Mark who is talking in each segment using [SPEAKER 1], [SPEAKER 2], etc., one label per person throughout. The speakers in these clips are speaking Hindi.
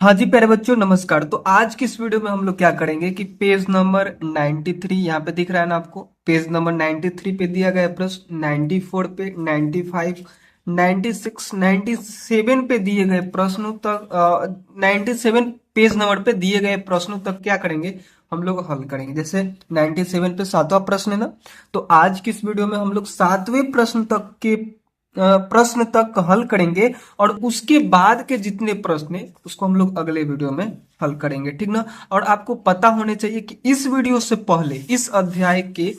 [SPEAKER 1] हाँ जी प्यारे बच्चों, नमस्कार। तो आज की इस वीडियो में हम लोग क्या करेंगे कि पेज नंबर 93 यहाँ पे दिख रहा है ना आपको। पेज नंबर 93 पे दिया गया है प्रश्न, 94 पे, 95, 96, 97 पे दिए गए प्रश्नों तक 97 पेज नंबर पे दिए गए प्रश्नों तक क्या करेंगे, हम लोग हल करेंगे। जैसे 97 पे सातवां प्रश्न है ना, तो आज की इस वीडियो में हम लोग सातवें प्रश्न तक के प्रश्न तक हल करेंगे। और उसके बाद के जितने प्रश्न हैं उसको हम लोग अगले वीडियो में हल करेंगे, ठीक ना। और आपको पता होने चाहिए कि इस वीडियो से पहले इस अध्याय के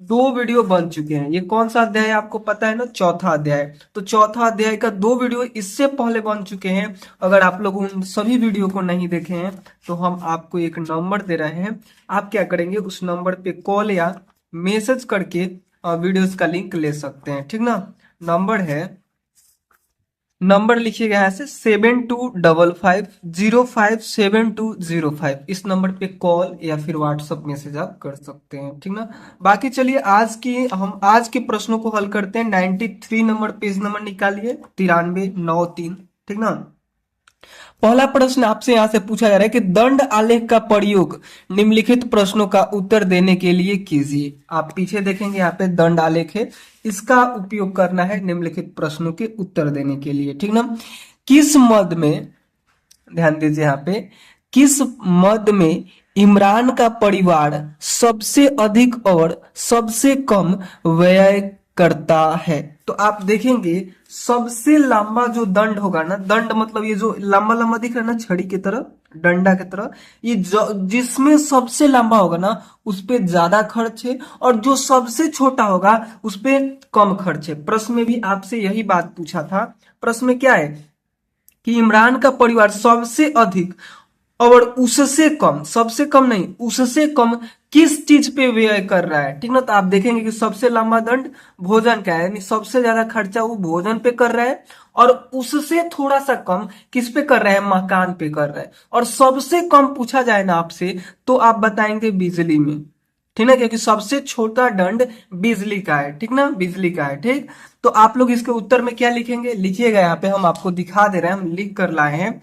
[SPEAKER 1] दो वीडियो बन चुके हैं। ये कौन सा अध्याय है आपको पता है ना, चौथा अध्याय। तो चौथा अध्याय का दो वीडियो इससे पहले बन चुके हैं। अगर आप लोग उन सभी वीडियो को नहीं देखे हैं तो हम आपको एक नंबर दे रहे हैं। आप क्या करेंगे, उस नंबर पे कॉल या मैसेज करके वीडियोस का लिंक ले सकते हैं, ठीक ना। नंबर है, नंबर लिखिएगा यहाँ से 7255057205। इस नंबर पे कॉल या फिर व्हाट्सएप मैसेज आप कर सकते हैं, ठीक ना। बाकी चलिए आज के प्रश्नों को हल करते हैं। 93 नंबर पेज नंबर निकालिए, 9393, ठीक ना। पहला प्रश्न आपसे यहां से पूछा जा रहा है कि दंड आलेख का प्रयोग निम्नलिखित प्रश्नों का उत्तर देने के लिए कीजिए। आप पीछे देखेंगे यहाँ पे दंड आलेख है, इसका उपयोग करना है निम्नलिखित प्रश्नों के उत्तर देने के लिए, ठीक ना। किस मद में, ध्यान दीजिए यहाँ पे, किस मद में इमरान का परिवार सबसे अधिक और सबसे कम व्यय करता है। तो आप देखेंगे सबसे लंबा जो दंड होगा ना, दंड मतलब ये जो लंबा लंबा दिख रहा है ना छड़ी की तरह, डंडा की तरह, ये जिसमें सबसे लंबा होगा ना उस पे ज्यादा खर्च है, और जो सबसे छोटा होगा उस पे कम खर्च है। प्रश्न में भी आपसे यही बात पूछा था। प्रश्न में क्या है कि इमरान का परिवार सबसे अधिक और उससे कम, सबसे कम नहीं उससे कम किस चीज पे व्यय कर रहा है, ठीक ना। तो आप देखेंगे कि सबसे लंबा दंड भोजन का है, यानी सबसे ज्यादा खर्चा वो भोजन पे कर रहा है, और उससे थोड़ा सा कम किस पे कर रहा है, मकान पे कर रहा है। और सबसे कम पूछा जाए ना आपसे तो आप बताएंगे बिजली में, ठीक ना, क्योंकि सबसे छोटा दंड बिजली का है, ठीक ना, बिजली का है, ठीक। तो आप लोग इसके उत्तर में क्या लिखेंगे, लिखिएगा यहाँ पे, हम आपको दिखा दे रहे हैं, हम लिख कर लाए हैं,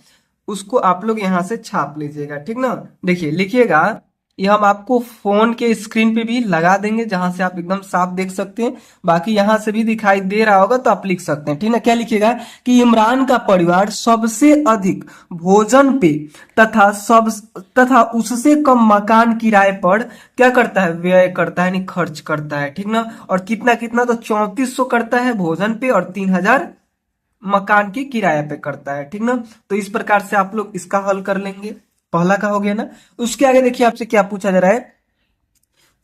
[SPEAKER 1] उसको आप लोग यहाँ से छाप लीजिएगा, ठीक ना। देखिए लिखिएगा, ये हम आपको फोन के स्क्रीन पे भी लगा देंगे जहां से आप एकदम साफ देख सकते हैं। बाकी यहां से भी दिखाई दे रहा होगा तो आप लिख सकते हैं, ठीक ना। क्या लिखिएगा कि इमरान का परिवार सबसे अधिक भोजन पे तथा उससे कम मकान किराए पर क्या करता है, व्यय करता है, यानी खर्च करता है, ठीक ना। और कितना कितना, तो 3400 करता है भोजन पे और 3000 मकान की किराए पे करता है, ठीक ना। तो इस प्रकार से आप लोग इसका हल कर लेंगे। पहला का हो गया ना। उसके आगे देखिए आपसे क्या पूछा जा रहा है,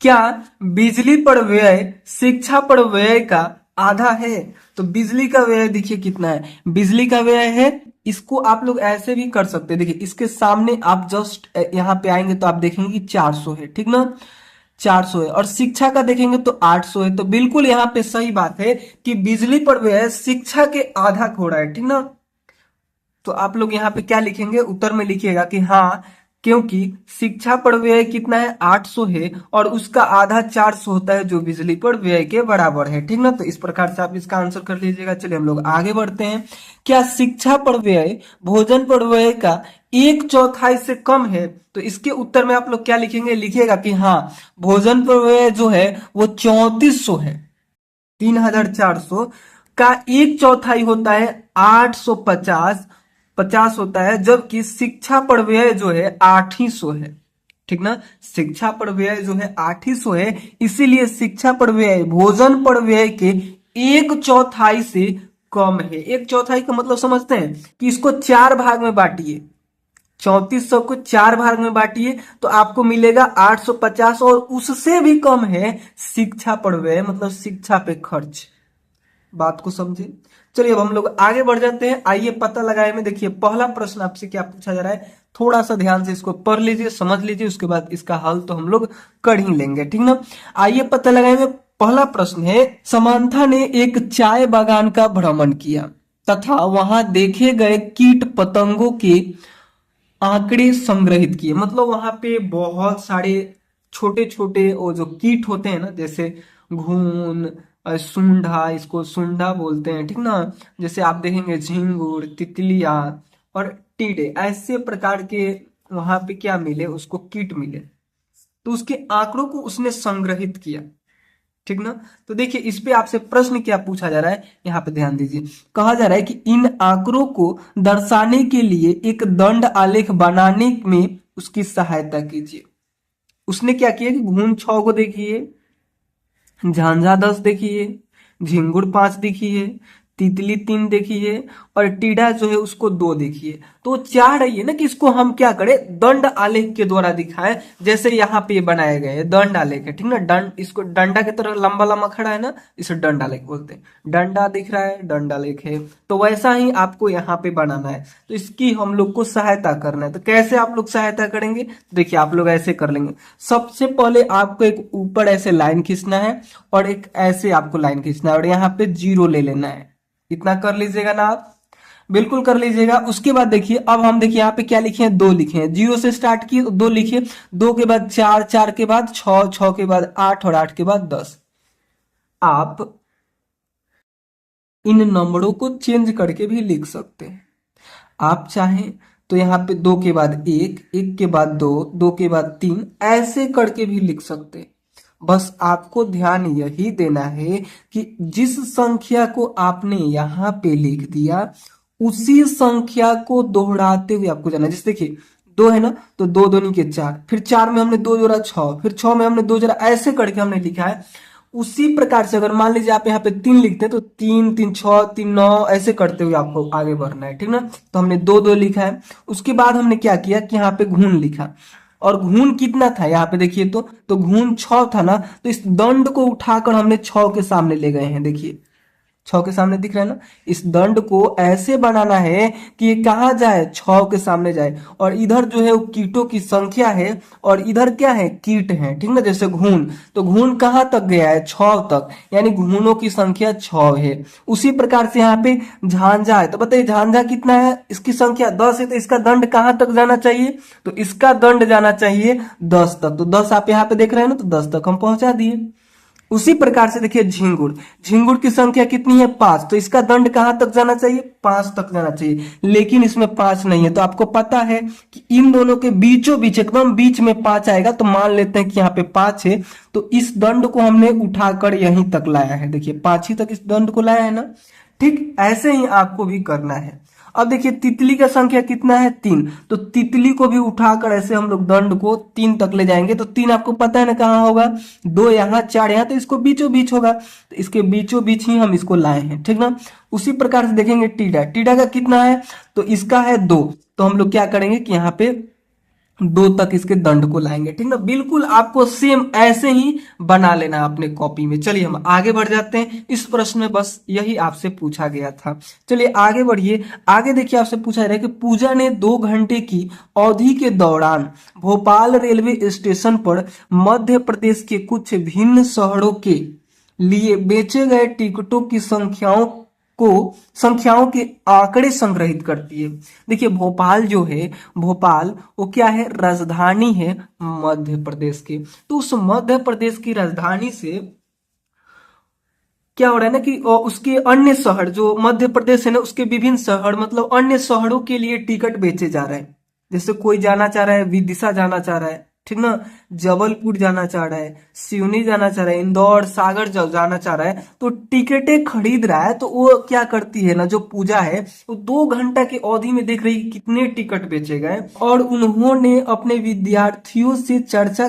[SPEAKER 1] क्या बिजली पर व्यय शिक्षा पर व्यय का आधा है। तो बिजली का व्यय देखिए कितना है, बिजली का व्यय है, इसको आप लोग ऐसे भी कर सकते हैं। देखिए इसके सामने आप जस्ट यहाँ पे आएंगे तो आप देखेंगे कि 400 है, ठीक ना, 400 है। और शिक्षा का देखेंगे तो 800 है। तो बिल्कुल यहाँ पे सही बात है कि बिजली पर व्यय शिक्षा के आधा हो रहा है, ठीक ना। तो आप लोग यहाँ पे क्या लिखेंगे, उत्तर में लिखिएगा कि हाँ, क्योंकि शिक्षा पर व्यय कितना है, 800 है, और उसका आधा 400 होता है जो बिजली पर व्यय के बराबर है, ठीक ना। तो इस प्रकार से आप इसका आंसर कर लीजिएगा। चलिए हम लोग आगे बढ़ते हैं। क्या शिक्षा पर व्यय भोजन पर व्यय का एक चौथाई से कम है। तो इसके उत्तर में आप लोग क्या लिखेंगे, लिखिएगा कि हाँ, भोजन पर व्यय जो है वो 3400 है, 3400 का एक चौथाई होता है 850, 50 होता है, जबकि शिक्षा पर व्यय जो है 800 है, ठीक ना। शिक्षा पर व्यय जो है 800 है, इसीलिए शिक्षा पर व्यय भोजन पर व्यय के एक चौथाई से कम है। एक चौथाई का मतलब समझते हैं कि इसको चार भाग में बांटिए, 3400 को चार भाग में बांटिए तो आपको मिलेगा 850, और उससे भी कम है शिक्षा पर व्यय, मतलब शिक्षा पे खर्च। बात को समझे। चलिए अब हम लोग आगे बढ़ जाते हैं। आइए पता लगाए में, देखिए पहला प्रश्न आपसे क्या पूछा जा रहा है, थोड़ा सा ध्यान से इसको पढ़ लीजिए, समझ लीजिए, उसके बाद इसका हल तो हम लोग कर ही लेंगे, ठीक ना। आइए पता लगाए में, पहला प्रश्न है, समांथा ने एक चाय बागान का भ्रमण किया तथा वहां देखे गए कीट पतंगों के आंकड़े संग्रहित किए। मतलब वहां पे बहुत सारे छोटे छोटे वो जो कीट होते हैं ना, जैसे घुन, सुंडा, इसको सुंडा बोलते हैं, ठीक ना। जैसे आप देखेंगे झिंगुर, तितलियां, और टीडे, ऐसे प्रकार के वहां पे क्या मिले उसको, कीट मिले, तो उसके आंकड़ों को उसने संग्रहित किया। ठीक ना। तो देखिए इस पे आपसे प्रश्न क्या पूछा जा रहा है, यहाँ पे ध्यान दीजिए। कहा जा रहा है कि इन आंकड़ों को दर्शाने के लिए एक दंड आलेख बनाने में उसकी सहायता कीजिए। उसने क्या किया कि घून 6 को देखिए, झांझा 10 देखिए, झिंगुर 5 देखिए, तितली 3 देखिए, और टीडा जो है उसको 2 देखिए। तो चाह रही है ना कि इसको हम क्या करें, दंड आलेख के द्वारा दिखाएं। जैसे यहाँ पे बनाए गए हैं दंड आलेख है, ठीक ना। दंड, इसको डंडा की तरह लंबा लंबा खड़ा है ना, इसे दंड आलेख बोलते हैं। डंडा दिख रहा है, दंड आलेख है। तो वैसा ही आपको यहाँ पे बनाना है, तो इसकी हम लोग को सहायता करना है। तो कैसे आप लोग सहायता करेंगे, देखिए आप लोग ऐसे कर लेंगे। सबसे पहले आपको एक ऊपर ऐसे लाइन खींचना है, और एक ऐसे आपको लाइन खींचना है, और यहाँ पे 0 ले लेना है। इतना कर लीजिएगा ना आप, बिल्कुल कर लीजिएगा। उसके बाद देखिए, अब हम देखिए यहाँ पे क्या लिखे हैं, 2 लिखे हैं। 0 से स्टार्ट किए तो 2 लिखे, 2 के बाद 4, 4 के बाद 6, 6 के बाद 8, और 8 के बाद 10। आप इन नंबरों को चेंज करके भी लिख सकते हैं। आप चाहें तो यहाँ पे 2 के बाद 1, 1 के बाद 2, 2 के बाद 3, ऐसे करके भी लिख सकते हैं। बस आपको ध्यान यही देना है कि जिस संख्या को आपने यहाँ पे लिख दिया, उसी संख्या को दोहराते हुए आपको जाना है। जैसे देखिए 2 है ना, तो 2 दूनी के 4, फिर 4 में हमने 2 जोड़ा 6, फिर 6 में हमने 2 जोड़ा, ऐसे करके हमने लिखा है। उसी प्रकार से अगर मान लीजिए आप यहाँ पे 3 लिखते हैं, तो 3 3 6 3 9, ऐसे करते हुए आपको आगे बढ़ना है, ठीक ना। तो हमने 2 2 लिखा है। उसके बाद हमने क्या किया कि यहाँ पे घून लिखा, और घून कितना था यहाँ पे देखिए, तो घून 6 था ना, तो इस दंड को उठाकर हमने 6 के सामने ले गए हैं। देखिए 6 के सामने दिख रहा है ना। इस दंड को ऐसे बनाना है कि ये कहाँ जाए, 6 के सामने जाए, और इधर जो है वो कीटों की संख्या है, और इधर क्या है, कीट है, ठीक ना। जैसे घून, तो घून कहाँ तक गया है, 6 तक, यानी घूनों की संख्या 6 है। उसी प्रकार से यहाँ पे झांझा है, तो बताइए झांझा कितना है, इसकी संख्या 10 है, तो इसका दंड कहाँ तक जाना चाहिए, तो इसका दंड जाना चाहिए 10 तक। तो 10 आप यहाँ पे देख रहे हैं ना, तो 10 तक हम पहुंचा दिए। उसी प्रकार से देखिए झिंगुर, झिंगुर की संख्या कितनी है, 5, तो इसका दंड कहां तक जाना चाहिए, 5 तक जाना चाहिए। लेकिन इसमें 5 नहीं है, तो आपको पता है कि इन दोनों के बीचों बीच, एकदम बीच में 5 आएगा। तो मान लेते हैं कि यहाँ पे 5 है, तो इस दंड को हमने उठाकर यहीं तक लाया है। देखिए 5 ही तक इस दंड को लाया है ना। ठीक ऐसे ही आपको भी करना है। अब देखिए तितली का संख्या कितना है, 3, तो तितली को भी उठाकर ऐसे हम लोग दंड को 3 तक ले जाएंगे। तो 3 आपको पता है ना कहाँ होगा, 2 यहाँ 4 यहाँ, तो इसको बीचों बीच होगा, तो इसके बीचों बीच ही हम इसको लाए हैं, ठीक ना। उसी प्रकार से देखेंगे टीडा, टीडा का कितना है, तो इसका है 2, तो हम लोग क्या करेंगे कि यहाँ पे 2 तक इसके दंड को लाएंगे, ठीक ना। बिल्कुल आपको सेम ऐसे ही बना लेना अपने कॉपी में। चलिए हम आगे बढ़ जाते हैं। इस प्रश्न में बस यही आपसे पूछा गया था। चलिए आगे बढ़िए। आगे देखिए आपसे पूछा जा रहा है कि पूजा ने 2 घंटे की अवधि के दौरान भोपाल रेलवे स्टेशन पर मध्य प्रदेश के कुछ भिन्न शहरों के लिए बेचे गए टिकटों की संख्याओं के आंकड़े संग्रहित करती है। देखिए भोपाल जो है, भोपाल वो क्या है, राजधानी है मध्य प्रदेश की। तो उस मध्य प्रदेश की राजधानी से क्या हो रहा है ना कि उसके अन्य शहर जो मध्य प्रदेश है ना, उसके विभिन्न शहर, मतलब अन्य शहरों के लिए टिकट बेचे जा रहे हैं। जैसे कोई जाना चाह रहा है, विदिशा जाना चाह रहा है, ठीक ना, जबलपुर जाना चाह रहा है, सिवनी जाना चाह रहा है, इंदौर, सागर जाना चाह रहा है, तो टिकटें खरीद रहा है। तो वो क्या करती है ना, जो पूजा है वो 2 घंटा की अवधि में देख रही है कितने टिकट बेचे गए, और उन्होंने अपने विद्यार्थियों से चर्चा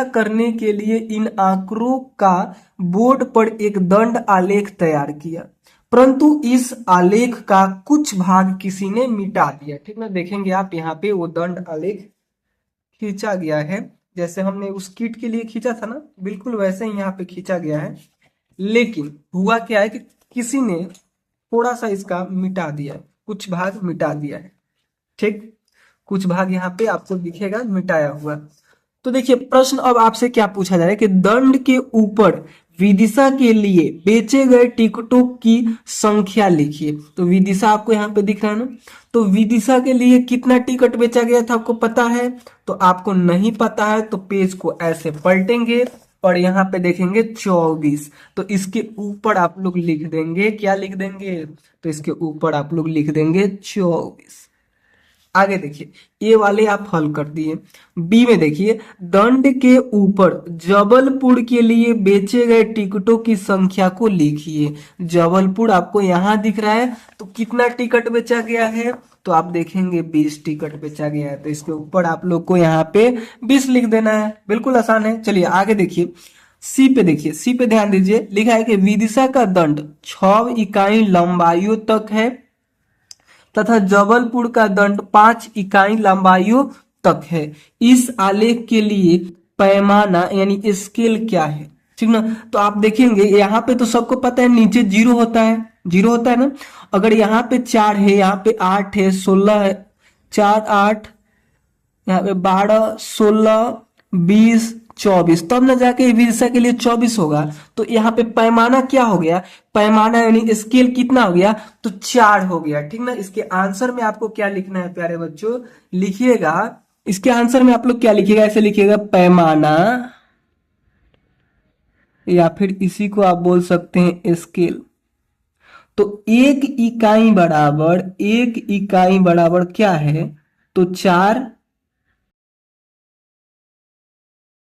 [SPEAKER 1] करने के लिए इन आंकड़ों का बोर्ड पर एक दंड आलेख तैयार किया, परंतु इस आलेख का कुछ भाग किसी ने मिटा दिया, ठीक ना। देखेंगे आप यहाँ पे वो दंड आलेख खींचा गया है, जैसे हमने उस किट के लिए खींचा था ना, बिल्कुल वैसे ही यहाँ पे खींचा गया है। लेकिन हुआ क्या है कि किसी ने थोड़ा सा इसका मिटा दिया है, कुछ भाग मिटा दिया है, ठीक। कुछ भाग यहाँ पे आपको दिखेगा मिटाया हुआ। तो देखिए प्रश्न अब आपसे क्या पूछा जा रहा है कि दंड के ऊपर विदिशा के लिए बेचे गए टिकटों की संख्या लिखिए। तो विदिशा आपको यहाँ पे दिख रहा है ना, तो विदिशा के लिए कितना टिकट बेचा गया था आपको पता है, तो आपको नहीं पता है तो पेज को ऐसे पलटेंगे और यहाँ पे देखेंगे 24। तो इसके ऊपर आप लोग लिख देंगे, क्या लिख देंगे, तो इसके ऊपर आप लोग लिख देंगे 24। आगे देखिए, ए वाले आप हल कर दिए। बी में देखिए, दंड के ऊपर जबलपुर के लिए बेचे गए टिकटों की संख्या को लिखिए। जबलपुर आपको यहाँ दिख रहा है, तो कितना टिकट बेचा गया है, तो आप देखेंगे 20 टिकट बेचा गया है। तो इसके ऊपर आप लोग को यहाँ पे 20 लिख देना है, बिल्कुल आसान है। चलिए आगे देखिए, सी पे देखिए, सी पे ध्यान दीजिए, लिखा है कि विदिशा का दंड 6 इकाई लंबाइयों तक है तथा जबलपुर का दंड 5 इकाई लंबाइयों तक है। इस आलेख के लिए पैमाना यानी स्केल क्या है, ठीक ना। तो आप देखेंगे यहाँ पे तो सबको पता है नीचे जीरो होता है, जीरो होता है ना। अगर यहाँ पे 4 है, यहाँ पे 8 है, 16 है, 4 8, यहाँ पे 12 16 20 24, तब ना जाके विदिशा के लिए 24 होगा। तो यहाँ पे पैमाना क्या हो गया, पैमाना यानी स्केल कितना हो गया, तो 4 हो गया, ठीक ना। इसके आंसर में आपको क्या लिखना है प्यारे बच्चों, लिखिएगा इसके आंसर में आप लोग क्या लिखिएगा, ऐसे लिखिएगा पैमाना, या फिर इसी को आप बोल सकते हैं स्केल। तो एक इकाई बराबर क्या है, तो 4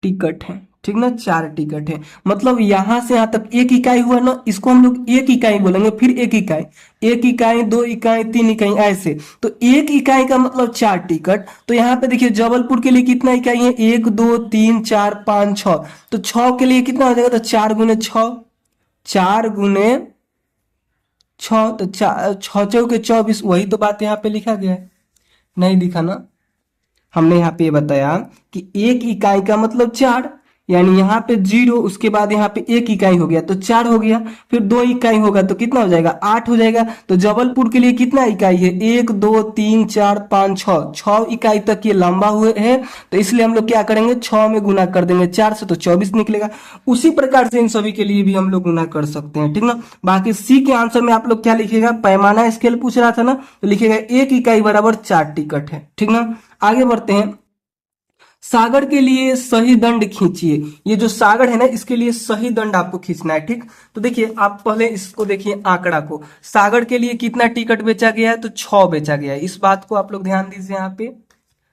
[SPEAKER 1] टिकट है, ठीक ना, 4 टिकट है। मतलब यहां से यहां तक 1 इकाई हुआ ना, इसको हम लोग 1 इकाई बोलेंगे, फिर 1 इकाई, 1 इकाई 2 इकाई 3 इकाई ऐसे। तो 1 इकाई का मतलब 4 टिकट। तो यहाँ पे देखिए जबलपुर के लिए कितना इकाई है, 1 2 3 4 5 6। तो 6 के लिए कितना हो जाएगा, तो 4 गुने 6, 4 गुने 6, तो 6 चौके 24। वही तो बात यहाँ पे लिखा गया है, नहीं दिखा ना। हमने यहाँ पे बताया कि 1 इकाई का मतलब 4, यानी यहाँ पे 0, उसके बाद यहाँ पे 1 इकाई हो गया तो 4 हो गया, फिर 2 इकाई होगा तो कितना हो जाएगा, 8 हो जाएगा। तो जबलपुर के लिए कितना इकाई है, 1 2 3 4 5 6, 6 इकाई तक ये लंबा हुए है। तो इसलिए हम लोग क्या करेंगे, 6 में गुना कर देंगे 4 से, तो 24 निकलेगा। उसी प्रकार से इन सभी के लिए भी हम लोग गुना कर सकते हैं, ठीक ना। बाकी सी के आंसर में आप लोग क्या लिखिएगा, पैमाना स्केल पूछ रहा था ना, तो लिखिएगा 1 इकाई बराबर 4 टिकट है, ठीक ना। आगे बढ़ते हैं, सागर के लिए सही दंड खींचिए। ये जो सागर है ना, इसके लिए सही दंड आपको खींचना है, ठीक। तो देखिए आप पहले इसको देखिए आंकड़ा को, सागर के लिए कितना टिकट बेचा गया है, तो 6 बेचा गया है। इस बात को आप लोग ध्यान दीजिए, यहाँ पे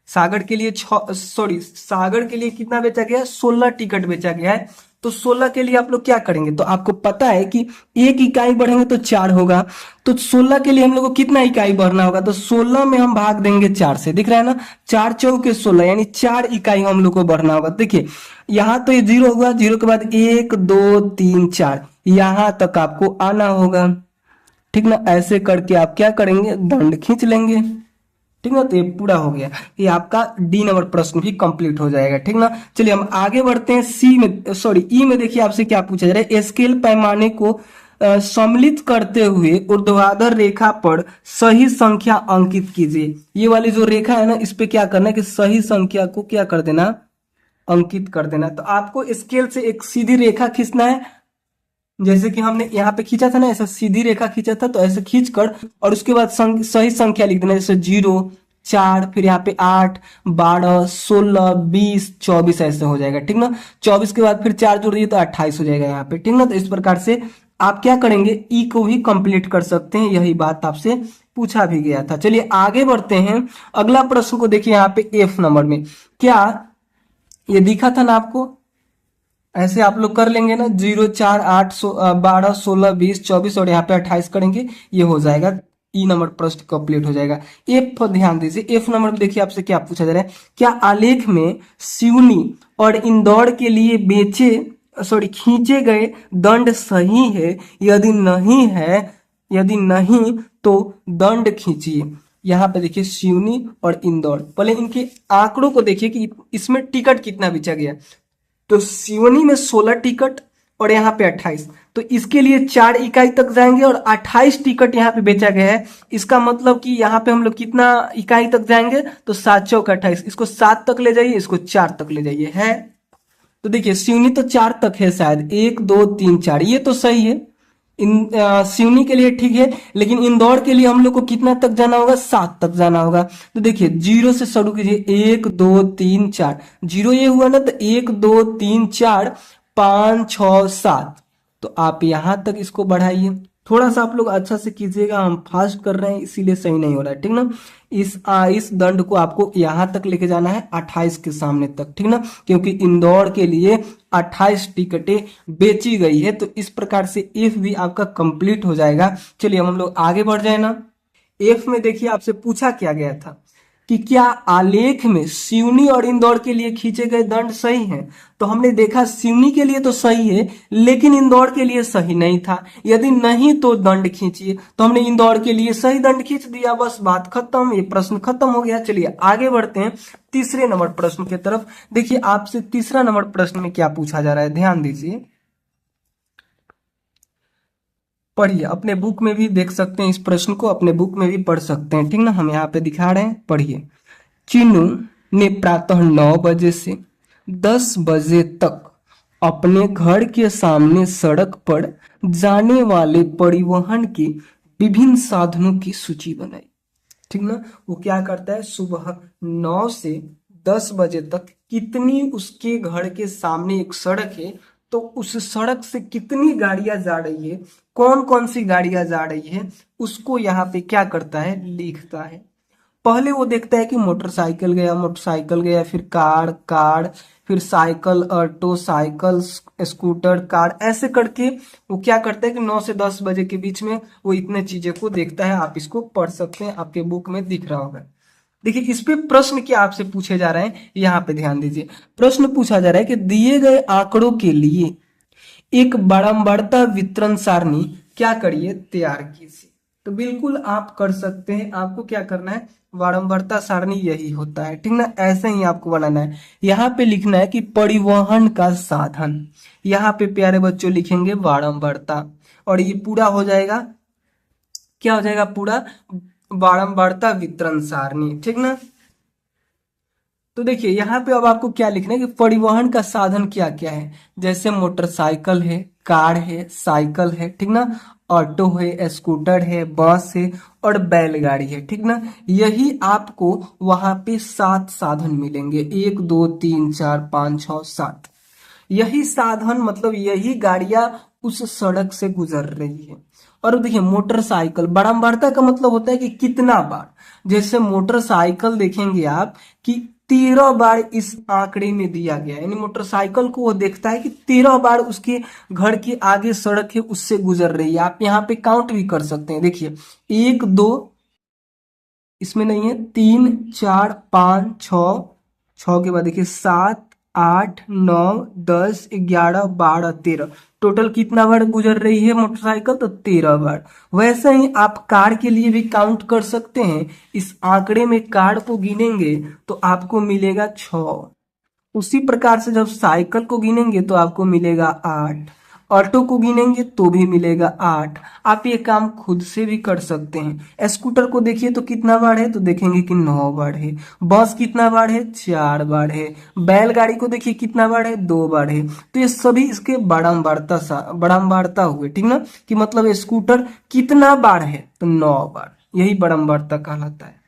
[SPEAKER 1] सागर के लिए सागर के लिए कितना बेचा गया है, 16 टिकट बेचा गया है। तो 16 के लिए आप लोग क्या करेंगे, तो आपको पता है कि 1 इकाई बढ़ेंगे तो 4 होगा। तो 16 के लिए हम लोग को कितना इकाई बढ़ना होगा, तो 16 में हम भाग देंगे 4 से, दिख रहा है ना, 4 चौके 16, यानी 4 इकाई हम लोग को बढ़ना होगा। देखिए यहाँ तो ये 0 हुआ, 0 के बाद 1 2 3 4, यहां तक आपको आना होगा, ठीक ना। ऐसे करके आप क्या करेंगे, दंड खींच लेंगे, ठीक ना। तो ये पूरा हो गया, ये आपका डी नंबर प्रश्न भी कंप्लीट हो जाएगा, ठीक ना। चलिए हम आगे बढ़ते हैं, सी में सॉरी ई में देखिए आपसे क्या पूछा जा रहा है, स्केल पैमाने को सम्मिलित करते हुए ऊर्ध्वाधर रेखा पर सही संख्या अंकित कीजिए। ये वाली जो रेखा है ना, इस पे क्या करना है कि सही संख्या को क्या कर देना, अंकित कर देना। तो आपको स्केल से एक सीधी रेखा खींचना है, जैसे कि हमने यहाँ पे खींचा था ना, ऐसा सीधी रेखा खींचा था, तो ऐसे खींच कर और उसके बाद सही संख्या लिख देना, जैसे 0 4, फिर यहाँ पे 8 12 16 20 24 ऐसे हो जाएगा, ठीक ना। 24 के बाद फिर 4 जोड़ दिए तो 28 हो जाएगा यहाँ पे, ठीक ना। तो इस प्रकार से आप क्या करेंगे, ई को भी कंप्लीट कर सकते हैं, यही बात आपसे पूछा भी गया था। चलिए आगे बढ़ते हैं, अगला प्रश्न को देखिए, यहाँ पे एफ नंबर में क्या ये दिखा था ना आपको, ऐसे आप लोग कर लेंगे ना, 0 4 8 12 16 20 24 और यहाँ पे 28 करेंगे, ये हो जाएगा, ई नंबर प्रश्न कंप्लीट हो जाएगा। एफ पर ध्यान दीजिए, एफ नंबर में देखिए आपसे क्या पूछा जा रहा है, क्या आलेख में सिवनी और इंदौर के लिए खींचे गए दंड सही है, यदि नहीं तो दंड खींचिए। यहाँ पे देखिए सिवनी और इंदौर, पहले इनके आंकड़ों को देखिए कि इसमें टिकट कितना बेचा गया। तो सिवनी में 16 टिकट और यहाँ पे 28, तो इसके लिए 4 इकाई तक जाएंगे और 28 टिकट यहाँ पे बेचा गया है। इसका मतलब कि यहाँ पे हम लोग कितना इकाई तक जाएंगे, तो 7 चौक 28, इसको 7 तक ले जाइए, इसको 4 तक ले जाइए, है। तो देखिए सिवनी तो 4 तक है शायद, 1 2 3 4, ये तो सही है। सिवनी के लिए ठीक है, लेकिन इंदौर के लिए हम लोग को कितना तक जाना होगा, 7 तक जाना होगा। तो देखिए 0 से शुरू कीजिए, 1 2 3 4, 0 ये हुआ ना, तो 1 2 3 4 5 6 7। तो आप यहां तक इसको बढ़ाइए। थोड़ा सा आप लोग अच्छा से कीजिएगा, हम फास्ट कर रहे हैं इसीलिए सही नहीं हो रहा है, ठीक ना। इस दंड को आपको यहां तक लेके जाना है 28 के सामने तक, ठीक ना, क्योंकि इंदौर के लिए 28 टिकटें बेची गई है। तो इस प्रकार से एफ भी आपका कंप्लीट हो जाएगा। चलिए हम लोग आगे बढ़ जाए ना। एफ में देखिए आपसे पूछा क्या गया था कि क्या आलेख में सिवनी और इंदौर के लिए खींचे गए दंड सही हैं। तो हमने देखा सिवनी के लिए तो सही है, लेकिन इंदौर के लिए सही नहीं था। यदि नहीं तो दंड खींचिए, तो हमने इंदौर के लिए सही दंड खींच दिया, बस बात खत्म, ये प्रश्न खत्म हो गया। चलिए आगे बढ़ते हैं तीसरे नंबर प्रश्न की तरफ। देखिए आपसे तीसरा नंबर प्रश्न में क्या पूछा जा रहा है, ध्यान दीजिए, पढ़िए। अपने बुक में भी देख सकते हैं, इस प्रश्न को अपने बुक में भी पढ़ सकते हैं, ठीक ना। हम यहाँ पे दिखा रहे हैं, पढ़िए। चिन्नू ने प्रातः 9 बजे से 10 बजे तक अपने घर के सामने सड़क पर जाने वाले परिवहन के विभिन्न साधनों की सूची बनाई, ठीक ना। वो क्या करता है, सुबह 9 से 10 बजे तक कितनी उसके घर के सामने एक सड़क है, तो उस सड़क से कितनी गाड़ियां जा रही है, कौन कौन सी गाड़ियां जा रही है, उसको यहाँ पे क्या करता है, लिखता है। पहले वो देखता है कि मोटरसाइकिल गया, मोटरसाइकिल गया, फिर कार, कार, फिर cycle, auto, cycle, scooter, car, ऐसे करके वो क्या करता है कि 9 से 10 बजे के बीच में वो इतने चीजें को देखता है। आप इसको पढ़ सकते हैं, आपके बुक में दिख रहा होगा। देखिए इस पे प्रश्न क्या आपसे पूछे जा रहे हैं, यहाँ पे ध्यान दीजिए। प्रश्न पूछा जा रहा है कि दिए गए आंकड़ों के लिए एक बारंबारता वितरण सारणी क्या करिए, तैयार कीजिए। तो बिल्कुल आप कर सकते हैं। आपको क्या करना है, बारंबारता सारणी यही होता है, ठीक ना। ऐसे ही आपको बनाना है। यहाँ पे लिखना है कि परिवहन का साधन, यहाँ पे प्यारे बच्चों लिखेंगे बारंबारता, और ये पूरा हो जाएगा, क्या हो जाएगा, पूरा बारंबारता वितरण सारणी, ठीक ना। तो देखिए यहाँ पे अब आपको क्या लिखना है कि परिवहन का साधन क्या क्या है। जैसे मोटरसाइकिल है, कार है, साइकिल है, ठीक ना, ऑटो है, स्कूटर है, बस है और बैलगाड़ी है, ठीक ना। यही आपको वहां पे 7 साधन मिलेंगे, 1 2 3 4 5 6 7। यही साधन मतलब यही गाड़ियां उस सड़क से गुजर रही है। और देखिए मोटरसाइकिल, बारंबारता का मतलब होता है कि कितना बार। जैसे मोटरसाइकिल देखेंगे आप कि 13 बार इस आंकड़े में दिया गया है, यानी मोटरसाइकिल को वो देखता है कि 13 बार उसके घर के आगे सड़क है उससे गुजर रही है। आप यहाँ पे काउंट भी कर सकते हैं। देखिए 1 2, इसमें नहीं है, 3 4 5 6, 6 के बाद देखिए 7 8 9 10 11 12 13, टोटल कितना बार गुजर रही है मोटरसाइकिल, तो 13 बार। वैसे ही आप कार के लिए भी काउंट कर सकते हैं। इस आंकड़े में कार को गिनेंगे तो आपको मिलेगा 6। उसी प्रकार से जब साइकिल को गिनेंगे तो आपको मिलेगा 8, ऑटो को गिनेंगे तो भी मिलेगा 8। आप ये काम खुद से भी कर सकते हैं। स्कूटर को देखिए तो कितना बार है, तो देखेंगे कि 9 बार है। बस कितना बार है, 4 बार है। बैलगाड़ी को देखिए कितना बार है, 2 बार है। तो ये सभी इसके बारंबारता हुए, ठीक ना, कि मतलब स्कूटर कितना बार है, तो 9 बार। यही बारंबारता कहलाता है।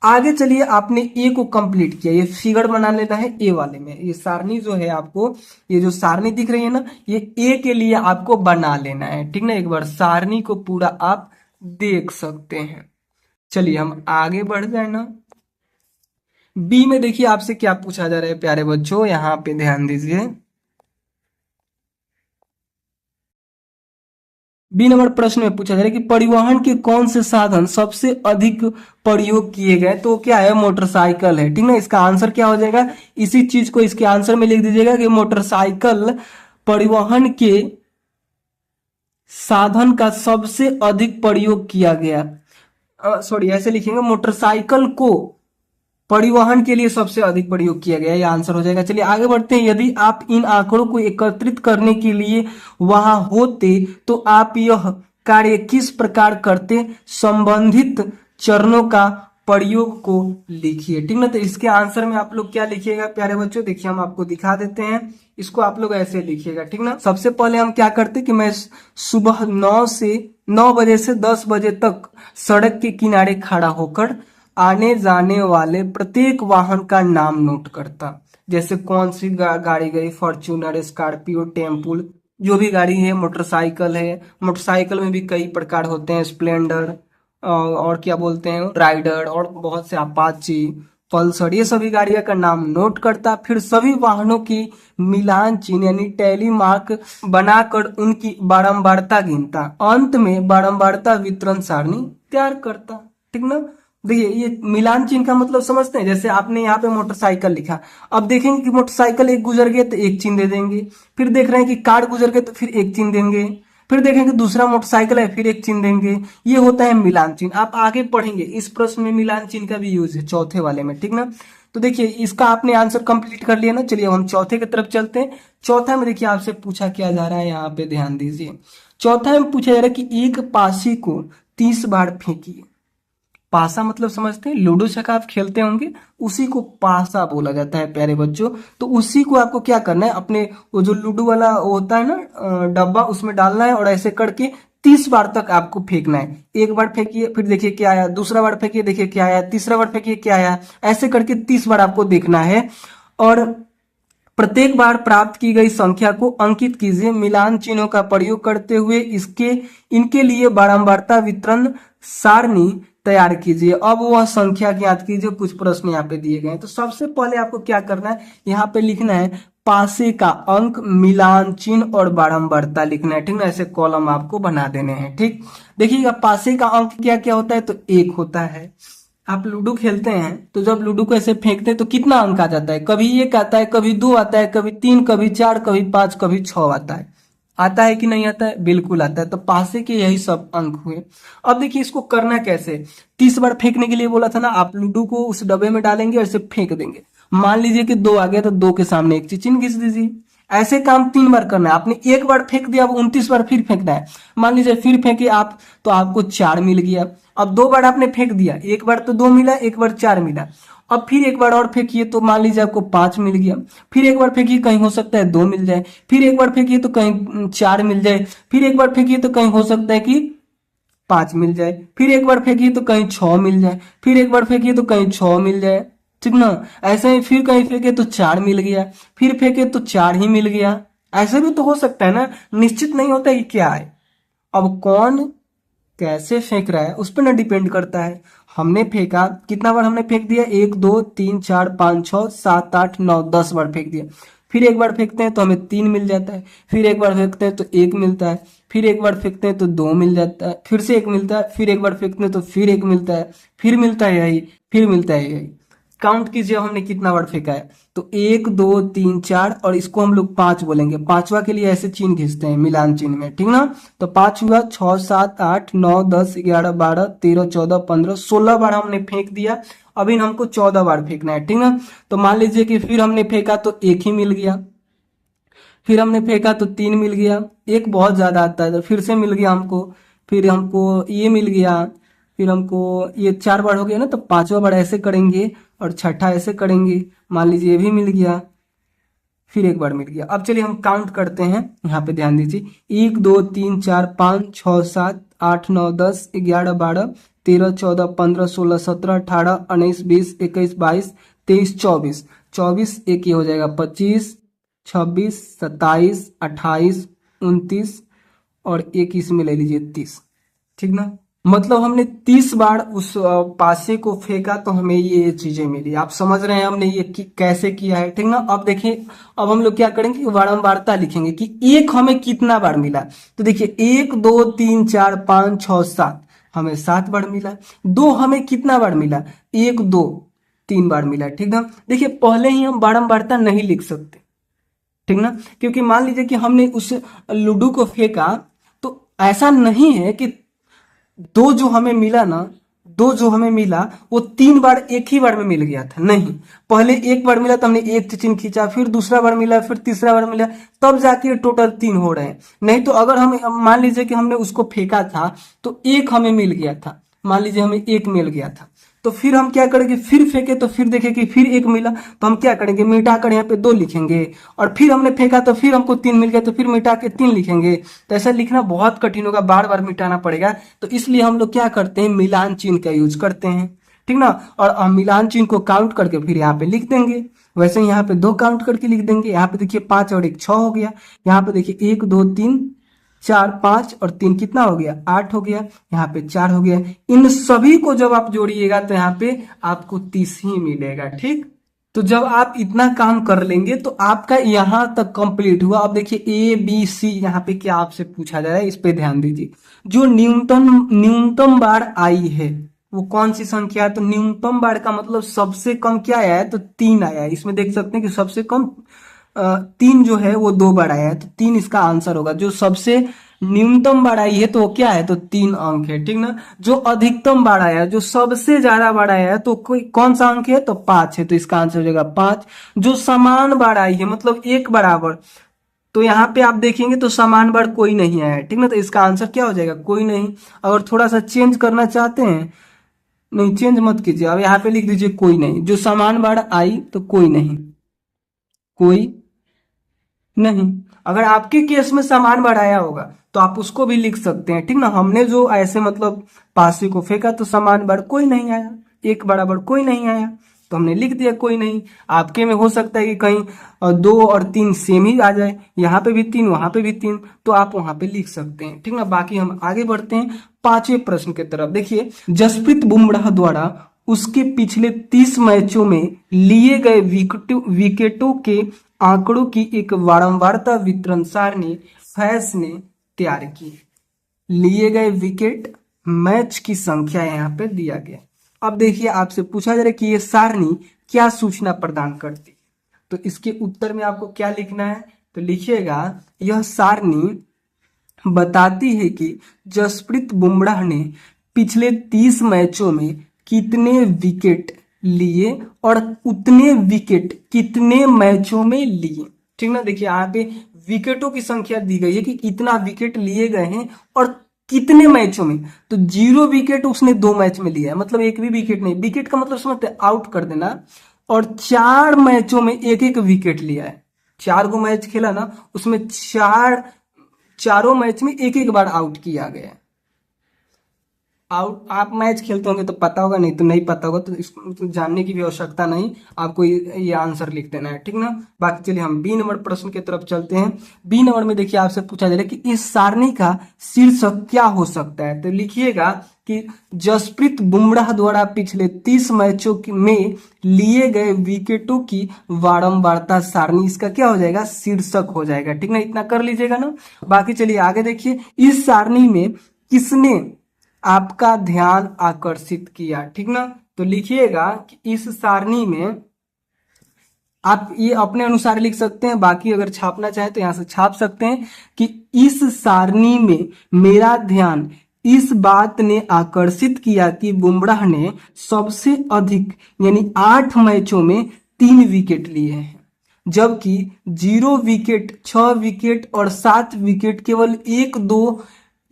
[SPEAKER 1] आगे चलिए, आपने ए को कंप्लीट किया, ये फिगर बना लेना है ए वाले में। ये सारणी जो है आपको, ये जो सारणी दिख रही है ना, ये ए के लिए आपको बना लेना है, ठीक ना। एक बार सारणी को पूरा आप देख सकते हैं। चलिए हम आगे बढ़ जाए ना। बी में देखिए आपसे क्या पूछा जा रहा है प्यारे बच्चों, यहाँ पे ध्यान दीजिए। बी नंबर प्रश्न में पूछा जा रहा है कि परिवहन के कौन से साधन सबसे अधिक प्रयोग किए गए। तो क्या है, मोटरसाइकिल है, ठीक ना। इसका आंसर क्या हो जाएगा, इसी चीज को इसके आंसर में लिख दीजिएगा कि मोटरसाइकिल परिवहन के साधन का सबसे अधिक प्रयोग किया गया। सॉरी, ऐसे लिखेंगे, मोटरसाइकिल को परिवहन के लिए सबसे अधिक प्रयोग किया गया, यह आंसर हो जाएगा। चलिए आगे बढ़ते हैं। यदि आप इन आंकड़ों को एकत्रित करने के लिए वहां होते तो आप यह कार्य किस प्रकार करते, संबंधित चरणों का प्रयोग को लिखिए, ठीक ना। तो इसके आंसर में आप लोग क्या लिखिएगा प्यारे बच्चों, देखिए हम आपको दिखा देते हैं। इसको आप लोग ऐसे लिखिएगा, ठीक ना। सबसे पहले हम क्या करते कि मैं सुबह 9 बजे से 10 बजे तक सड़क के किनारे खड़ा होकर आने जाने वाले प्रत्येक वाहन का नाम नोट करता। जैसे कौन सी गाड़ी गई, फॉर्च्यूनर, स्कॉर्पियो, टेम्पो, जो भी गाड़ी है, मोटरसाइकिल है, मोटरसाइकिल में भी कई प्रकार होते हैं, स्प्लेंडर और क्या बोलते हैं, राइडर, और बहुत से अपाची, पल्सर, ये सभी गाड़ियों का नाम नोट करता। फिर सभी वाहनों की मिलान चिन्ह यानी टैली मार्क बनाकर उनकी बारंबारता गिनता। अंत में बारंबारता वितरण सारणी तैयार करता। ठीक ना। देखिए ये मिलान चिन्ह का मतलब समझते हैं। जैसे आपने यहाँ पे मोटरसाइकिल लिखा, अब देखेंगे कि मोटरसाइकिल एक गुजर गए तो एक चिन्ह दे देंगे, फिर देख रहे हैं कि कार गुजर गए तो फिर एक चिन्ह देंगे, फिर देखेंगे दूसरा मोटरसाइकिल है फिर एक चिन्ह देंगे। ये होता है मिलान चिन्ह। आप आगे पढ़ेंगे इस प्रश्न में मिलान चिन्ह का भी यूज है चौथे वाले में। ठीक ना। तो देखिए इसका आपने आंसर कंप्लीट कर लिया ना। चलिए अब हम चौथे की तरफ चलते हैं। चौथा में देखिए आपसे पूछा क्या जा रहा है, यहाँ पे ध्यान दीजिए। चौथा में पूछा जा रहा है कि एक पासी को 30 बार फेंकिए। पासा मतलब समझते हैं, लूडो छक्का आप खेलते होंगे, उसी को पासा बोला जाता है प्यारे बच्चों। तो उसी को आपको क्या करना है, अपने वो जो लूडो वाला होता है ना डब्बा, उसमें डालना है और ऐसे करके 30 बार तक आपको फेंकना है। एक बार फेंकिए फिर देखिए क्या आया, दूसरा बार फेंकिए देखिए क्या आया, तीसरा बार फेंकिए क्या आया, ऐसे करके 30 बार आपको देखना है। और प्रत्येक बार प्राप्त की गई संख्या को अंकित कीजिए मिलान चिन्हों का प्रयोग करते हुए इनके लिए बारंबारता वितरण सारणी तैयार कीजिए। अब वह संख्या ज्ञात कीजिए। कुछ प्रश्न यहाँ पे दिए गए हैं। तो सबसे पहले आपको क्या करना है, यहाँ पे लिखना है पासे का अंक, मिलान चिन्ह और बारंबारता लिखना है। ठीक ना। ऐसे कॉलम आपको बना देने हैं। ठीक, देखिएगा पासे का अंक क्या क्या होता है, तो एक होता है। आप लूडो खेलते हैं तो जब लूडो को ऐसे फेंकते हैं तो कितना अंक आ जाता है, कभी एक आता है, कभी दो आता है, कभी तीन, कभी चार, कभी पांच, कभी 6 आता है। आता है कि नहीं आता है, बिल्कुल आता है। तो पासे के यही सब अंक हुए। अब देखिए इसको करना कैसे। 30 बार फेंकने के लिए बोला था ना, आप लूडो को उस डब्बे में डालेंगे और इसे फेंक देंगे। मान लीजिए कि 2 आ गया तो 2 के सामने एक चिन्ह घिस दीजिए। ऐसे काम 3 बार करना है। आपने एक बार फेंक दिया, अब 29 बार फिर फेंकना है। मान लीजिए फिर फेंके आप तो आपको 4 मिल गया। अब 2 बार आपने फेंक दिया, एक बार तो 2 मिला, एक बार 4 मिला। अब फिर एक बार और फेंकिए तो मान लीजिए आपको 5 मिल गया। फिर एक बार फेंकिए, कहीं हो सकता है 2 मिल जाए। फिर एक बार फेंकिए तो कहीं 4 मिल जाए। फिर एक बार फेंकिए तो कहीं हो सकता है कि 5 मिल जाए। फिर एक बार फेंकिए तो कहीं 6 मिल जाए। फिर एक बार फेंकिए तो कहीं 6 मिल जाए। ठीक ना। ऐसे ही फिर कहीं फेंके तो 4 मिल गया, फिर फेंके तो 4 ही मिल गया। ऐसे भी तो हो सकता है ना, निश्चित नहीं होता कि क्या है। अब कौन कैसे फेंक रहा है उस पर ना डिपेंड करता है। हमने फेंका, कितना बार हमने फेंक दिया, 1 2 3 4 5 6 7 8 9 10 बार फेंक दिया। फिर एक बार फेंकते हैं तो हमें 3 मिल जाता है। फिर एक बार फेंकते हैं तो 1 मिलता है। फिर एक बार फेंकते हैं तो 2 मिल जाता है। फिर से 1 मिलता है। फिर एक बार फेंकते हैं तो फिर 1 मिलता है। फिर मिलता है यही, फिर मिलता है यही। काउंट कीजिए हमने कितना बार फेंका है। तो 1 2 3 4 और इसको हम लोग 5 बोलेंगे। पांचवा के लिए ऐसे चिन्ह खींचते हैं मिलान चिन्ह में। ठीक ना। तो 5 हुआ, 6 7 8 9 10 11 12 13 14 15 16 बार हमने फेंक दिया। अभी हमको 14 बार फेंकना है। ठीक ना। तो मान लीजिए कि फिर हमने फेंका तो 1 ही मिल गया। फिर हमने फेंका तो 3 मिल गया। एक बहुत ज्यादा आता है तो फिर से मिल गया हमको। फिर हमको ये मिल गया। फिर हमको ये 4 बार हो गया ना, तो 5वां बार ऐसे करेंगे और छठा ऐसे करेंगे। मान लीजिए ये भी मिल गया, फिर एक बार मिल गया। अब चलिए हम काउंट करते हैं। यहाँ पे ध्यान दीजिए, 1 2 3 4 5 6 7 8 9 10 11 12 13 14 15 16 17 18 19 20 21 22 23 24। 24 एक ही हो जाएगा, 25 26 27 28 29 और एक इसमें ले लीजिए 30। ठीक ना। मतलब हमने 30 बार उस पासे को फेंका तो हमें ये चीजें मिली। आप समझ रहे हैं हमने ये कैसे किया है। ठीक ना। अब देखिए, अब हम लोग क्या करेंगे, बारंबारता लिखेंगे कि एक हमें कितना बार मिला। तो देखिए 1 2 3 4 5 6 7 हमें 7 बार मिला। 2 हमें कितना बार मिला, 1 2 3 बार मिला। ठीक ना। देखिए पहले ही हम बारंबारता नहीं लिख सकते। ठीक ना। क्योंकि मान लीजिए कि हमने उस लूडो को फेंका तो ऐसा नहीं है कि दो जो हमें मिला ना, 2 जो हमें मिला वो 3 बार एक ही बार में मिल गया था, नहीं। पहले एक बार मिला तो हमने एक चिन्ह खींचा, फिर दूसरा बार मिला, फिर तीसरा बार मिला, तब जाके टोटल 3 हो रहे हैं। नहीं तो अगर हम मान लीजिए कि हमने उसको फेंका था तो एक हमें मिल गया था, मान लीजिए हमें एक मिल गया था, तो फिर हम क्या करेंगे, फिर फेंके तो फिर देखें कि फिर एक मिला, तो हम क्या करेंगे, मिटा कर यहाँ पे 2 लिखेंगे। और फिर हमने फेंका तो फिर हमको 3 मिल गया, तो फिर मिटा के 3 लिखेंगे। तो ऐसा लिखना बहुत कठिन होगा, बार बार मिटाना पड़ेगा। तो इसलिए हम लोग क्या करते हैं, मिलान चिन्ह का यूज करते हैं। ठीक ना। और मिलान चिन्ह को काउंट करके फिर यहाँ पे लिख देंगे। वैसे ही यहाँ पे 2 काउंट करके लिख देंगे। यहाँ पे देखिए 5 और 1 6 हो गया। यहाँ पे देखिए 1 2 3 4 5 और 3 कितना हो गया, 8 हो गया। यहाँ पे 4 हो गया। इन सभी को जब आप जोड़िएगा तो यहाँ पे आपको 30 ही मिलेगा। ठीक, तो जब आप इतना काम कर लेंगे तो आपका यहां तक कंप्लीट हुआ। अब देखिए ए बी सी, यहाँ पे क्या आपसे पूछा जा रहा है इस पे ध्यान दीजिए। जो न्यूनतम बार आई है वो कौन सी संख्या है, तो न्यूनतम बार का मतलब सबसे कम क्या आया है, तो 3 आया है। इसमें देख सकते हैं कि सबसे कम 3 जो है वो 2 बार आया है, तो 3 इसका आंसर होगा। जो सबसे न्यूनतम बार आई है तो वो क्या है, तो 3 अंक है। ठीक ना। जो अधिकतम बार आया, जो सबसे ज्यादा बार आया है, तो कोई कौन सा अंक है, तो 5 है, तो इसका आंसर हो जाएगा 5। जो समान बार आई है मतलब एक बराबर, तो यहाँ पे आप देखेंगे तो समान बार कोई नहीं आया है। ठीक ना, तो इसका आंसर क्या हो जाएगा, कोई नहीं। अगर थोड़ा सा चेंज करना चाहते हैं, नहीं चेंज मत कीजिए, अब यहाँ पे लिख दीजिए कोई नहीं। जो समान बार आई तो कोई नहीं, कोई नहीं। अगर आपके केस में समान बार आया होगा तो आप उसको भी लिख सकते हैं। ठीक ना, हमने जो ऐसे मतलब पासे को फेंका तो समान बार कोई नहीं आया, एक बराबर कोई नहीं आया, तो हमने लिख दिया कोई नहीं। आपके में हो सकता है कि कहीं 2 और 3 सेम ही आ जाए, यहाँ पे भी 3 वहां पे भी 3, तो आप वहां पे लिख सकते हैं। ठीक ना। बाकी हम आगे बढ़ते हैं 5वें प्रश्न की तरफ। देखिए, जसप्रीत बुमराह द्वारा उसके पिछले 30 मैचों में लिए गए विकेटों के आंकड़ों की एक वारंवारता वितरण सारणी फैस ने तैयार की। लिए गए विकेट, मैच की संख्या यहाँ पे दिया गया। अब देखिए आपसे पूछा जा रहा है कि ये सारणी क्या सूचना प्रदान करती, तो इसके उत्तर में आपको क्या लिखना है, तो लिखिएगा यह सारणी बताती है कि जसप्रीत बुमराह ने पिछले 30 मैचों में कितने विकेट लिए और उतने विकेट कितने मैचों में लिए। ठीक ना। देखिए यहाँ पे विकेटों की संख्या दी गई है कि कितना विकेट लिए गए हैं और कितने मैचों में, तो 0 विकेट उसने 2 मैच में लिया है, मतलब एक भी विकेट नहीं। विकेट का मतलब समझते आउट कर देना। और 4 मैचों में एक एक विकेट लिया है। 4 गो मैच खेला ना, उसमें चारों मैच में एक एक बार आउट किया गया है। आउट, आप मैच खेलते होंगे तो पता होगा, नहीं तो नहीं पता होगा, तो इसको तो जानने की भी आवश्यकता नहीं, आपको ये आंसर लिख देना है। ठीक ना। बाकी चलिए हम बी नंबर प्रश्न की तरफ चलते हैं। बी नंबर में देखिए आपसे पूछा जा रहा है कि इस सारणी का शीर्षक क्या हो सकता है, तो लिखिएगा कि जसप्रीत बुमराह द्वारा पिछले 30 मैचों में लिए गए विकेटों की वारंवारता सारणी, इसका क्या हो जाएगा, शीर्षक हो जाएगा। ठीक ना, इतना कर लीजिएगा ना। बाकी चलिए आगे देखिए, इस सारणी में किसने आपका ध्यान आकर्षित किया। ठीक ना, तो लिखिएगा कि इस सारणी में, आप ये अपने अनुसार लिख सकते हैं, बाकी अगर छापना चाहें तो यहां से छाप सकते हैं कि इस सारणी में मेरा ध्यान इस बात ने आकर्षित किया कि बुमराह ने सबसे अधिक यानी 8 मैचों में 3 विकेट लिए हैं, जबकि 0 विकेट, 6 विकेट और 7 विकेट केवल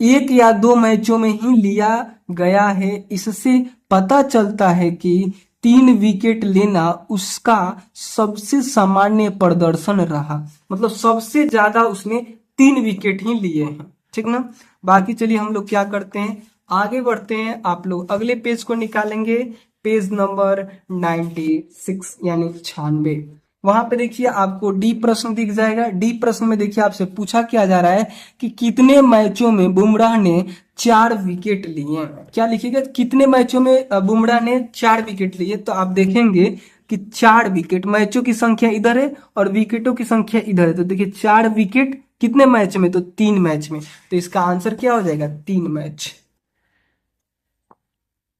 [SPEAKER 1] 1 या 2 मैचों में ही लिया गया है। इससे पता चलता है कि 3 विकेट लेना उसका सबसे सामान्य प्रदर्शन रहा, मतलब सबसे ज्यादा उसने 3 विकेट ही लिए हैं। ठीक ना। बाकी चलिए हम लोग क्या करते हैं, आगे बढ़ते हैं। आप लोग अगले पेज को निकालेंगे, पेज नंबर 96 यानी 96। वहां पे देखिए आपको डी प्रश्न दिख जाएगा। डी प्रश्न में देखिए आपसे पूछा क्या जा रहा है कि कितने मैचों में बुमराह ने 4 विकेट लिए। क्या लिखिएगा, कितने मैचों में बुमराह ने 4 विकेट लिए, तो आप देखेंगे कि 4 विकेट, मैचों की संख्या इधर है और विकेटों की संख्या इधर है, तो देखिए 4 विकेट कितने मैच में, तो 3 मैच में, तो इसका आंसर क्या हो जाएगा, 3 मैच,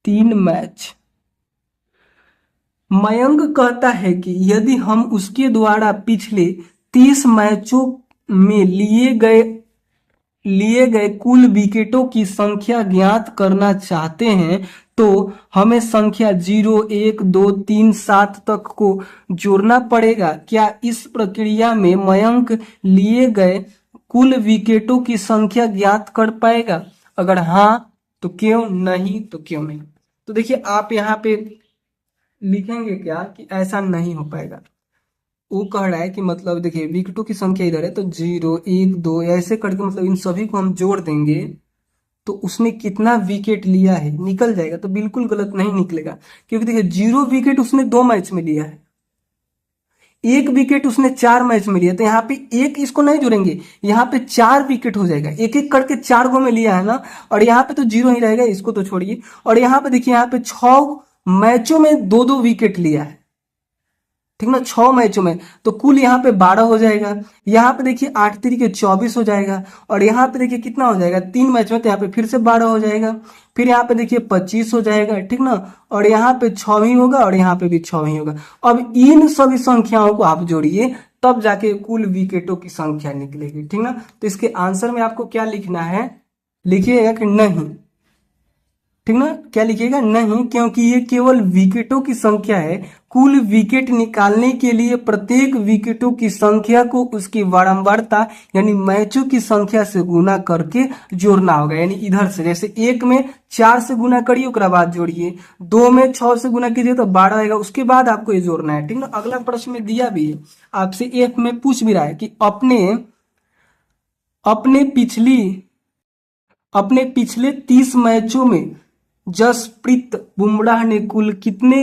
[SPEAKER 1] 3 मैच। मयंक कहता है कि यदि हम उसके द्वारा पिछले 30 मैचों में लिए गए कुल विकेटों की संख्या ज्ञात करना चाहते हैं तो हमें संख्या 0 1 2 3 7 तक को जोड़ना पड़ेगा। क्या इस प्रक्रिया में मयंक लिए गए कुल विकेटों की संख्या ज्ञात कर पाएगा? अगर हाँ तो क्यों, नहीं तो क्यों नहीं। तो देखिए आप यहाँ पे लिखेंगे क्या कि ऐसा नहीं हो पाएगा। वो कह रहा है कि मतलब देखिए विकेटों की संख्या इधर है तो 0 1 2 ऐसे करके मतलब इन सभी को हम जोड़ देंगे तो उसने कितना विकेट लिया है निकल जाएगा, तो बिल्कुल गलत नहीं निकलेगा, क्योंकि देखिए 0 विकेट उसने 2 मैच में लिया है, 1 विकेट उसने 4 मैच में लिया, तो यहाँ पे एक इसको नहीं जोड़ेंगे, यहाँ पे 4 विकेट हो जाएगा, एक एक करके 4 गो में लिया है ना, और यहाँ पे तो 0 ही रहेगा, इसको तो छोड़िए। और यहाँ पे देखिए, यहाँ पे 6 मैचों में 2-2 विकेट लिया है, ठीक ना, 6 मैचों में, तो कुल यहाँ पे 12 हो जाएगा। यहाँ पे देखिए 8 तिरिके 24 हो जाएगा, और यहाँ पे देखिए कितना हो जाएगा, 3 मैच में, तो यहाँ पे फिर से 12 हो जाएगा, फिर यहाँ पे देखिए 25 हो जाएगा, ठीक ना, और यहाँ पे 6 ही होगा, और यहाँ पे भी 6 ही होगा। अब इन सभी संख्याओं को आप जोड़िए, तब जाके कुल विकेटों की संख्या निकलेगी, ठीक ना। तो इसके आंसर में आपको क्या लिखना है, लिखिएगा कि नहीं, ठीक ना, क्या लिखिएगा, नहीं, क्योंकि ये केवल विकेटों की संख्या है। कुल विकेट निकालने के लिए प्रत्येक विकेटों की संख्या को उसकी बारंबारता यानी मैचों की संख्या से गुना करके जोड़ना होगा। यानी इधर से जैसे 1 में 4 से गुना करिए, उसके बाद जोड़िए, 2 में 6 से गुना कीजिए तो 12 आएगा, उसके बाद आपको ये जोड़ना है, ठीक ना। अगला प्रश्न में दिया भी है आपसे, एक में पूछ भी रहा है कि अपने पिछले 30 मैचों में जसप्रीत बुमराह ने कुल कितने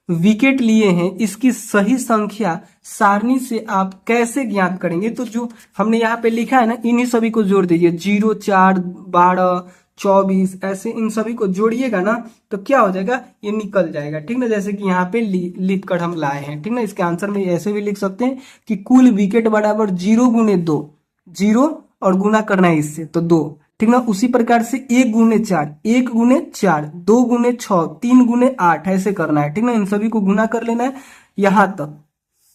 [SPEAKER 1] विकेट लिए हैं, इसकी सही संख्या सारणी से आप कैसे ज्ञात करेंगे। तो जो हमने यहाँ पे लिखा है ना, इन्हीं सभी को जोड़ दीजिए, 0, 4, 12, 24, ऐसे इन सभी को जोड़िएगा ना, तो क्या हो जाएगा, ये निकल जाएगा, ठीक ना। जैसे कि यहाँ पे लिख कर हम लाए हैं, ठीक ना। इसके आंसर में ऐसे भी लिख सकते हैं कि कुल विकेट बराबर 0 गुने 2, 0 और गुना करना है इससे तो 2, ठीक ना। उसी प्रकार से 1 गुने 4, 1 गुने 4, 2 गुने 6, 3 गुने 8, ऐसे करना है, ठीक ना। इन सभी को गुना कर लेना है यहां तक,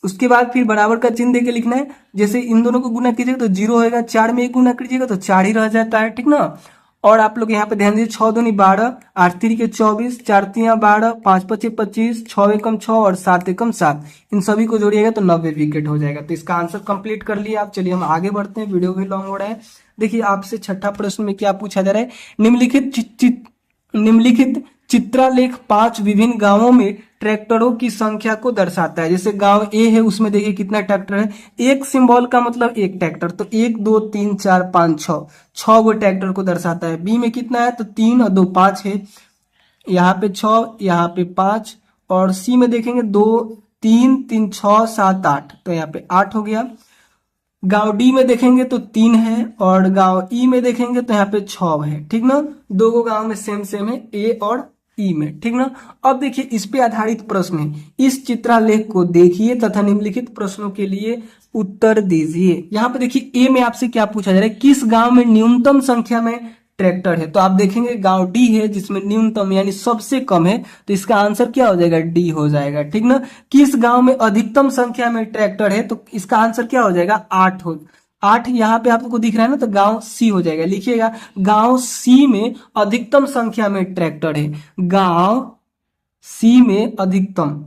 [SPEAKER 1] उसके बाद फिर बराबर का चिन्ह देके लिखना है। जैसे इन दोनों को गुना कीजिएगा तो 0 होएगा, 4 में 1 गुना कीजिएगा तो 4 ही रह जाता है, ठीक ना। और आप लोग यहाँ पे ध्यान दीजिए, 6 दूनी 12, 8 तिरिके 24, 4 तिया 12, 5 पचे 25, 6 एकम 6 और 7 एकम 7, इन सभी को जोड़िएगा तो 90 विकेट हो जाएगा। तो इसका आंसर कंप्लीट कर लिया आप। चलिए हम आगे बढ़ते हैं, वीडियो भी लॉन्ग हो रहा है। देखिए आपसे छठा प्रश्न में क्या पूछा जा रहा है, निम्नलिखित चित्रालेख 5 विभिन्न गांवों में ट्रैक्टरों की संख्या को दर्शाता है। जैसे गांव ए है, उसमें देखिए कितना ट्रैक्टर है, एक सिंबल का मतलब एक ट्रैक्टर, तो 1 2 3 4 5 6, 6 गो ट्रैक्टर को दर्शाता है। बी में कितना है, तो 3 और 2 5 है, यहाँ पे 6, यहाँ पे 5, और सी में देखेंगे 2 3 3 6 7 8, तो यहाँ पे 8 हो गया। गांव डी में देखेंगे तो 3 है, और गांव ई में देखेंगे तो यहाँ पे 6 है, ठीक ना। दो गो गांव में सेम सेम है, ए और ई में, ठीक ना। अब देखिए इस पे आधारित प्रश्न है, इस चित्रालेख को देखिए तथा निम्नलिखित प्रश्नों के लिए उत्तर दीजिए। यहाँ पे देखिए ए में आपसे क्या पूछा जा रहा है, किस गांव में न्यूनतम संख्या में ट्रैक्टर है। तो आप देखेंगे गांव डी है जिसमें न्यूनतम यानी सबसे कम है, तो इसका आंसर क्या हो जाएगा, डी हो जाएगा, ठीक ना। किस गांव में अधिकतम संख्या में ट्रैक्टर है, तो इसका आंसर क्या हो जाएगा, 8 यहाँ पे आपको दिख रहा है ना, तो गांव सी हो जाएगा। लिखिएगा गांव सी में अधिकतम संख्या में ट्रैक्टर है, गांव सी में अधिकतम,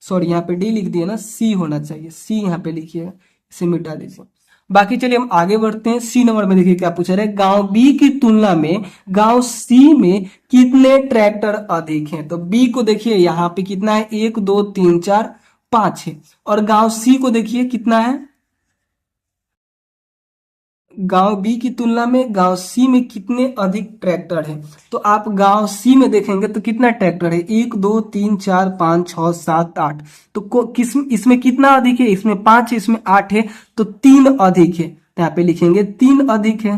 [SPEAKER 1] सॉरी यहाँ पे डी लिख दिया ना, सी होना चाहिए, सी यहाँ पे लिखिएगा, इसे मिटा दीजिए। बाकी चलिए हम आगे बढ़ते हैं। सी नंबर में देखिए क्या पूछा रहा है, गांव बी की तुलना में गांव सी में कितने ट्रैक्टर अधिक हैं। तो बी को देखिए यहाँ पे कितना है, 1 2 3 4 5 है, और गांव सी को देखिए कितना है, गांव बी की तुलना में गांव सी में कितने अधिक ट्रैक्टर हैं। तो आप गांव सी में देखेंगे तो कितना ट्रैक्टर है, 1 2 3 4 5 6 7 8, तो किस इसमें कितना अधिक है, इसमें 5 है, इसमें 8 है, तो 3 अधिक है, तो यहाँ पे लिखेंगे 3 अधिक है,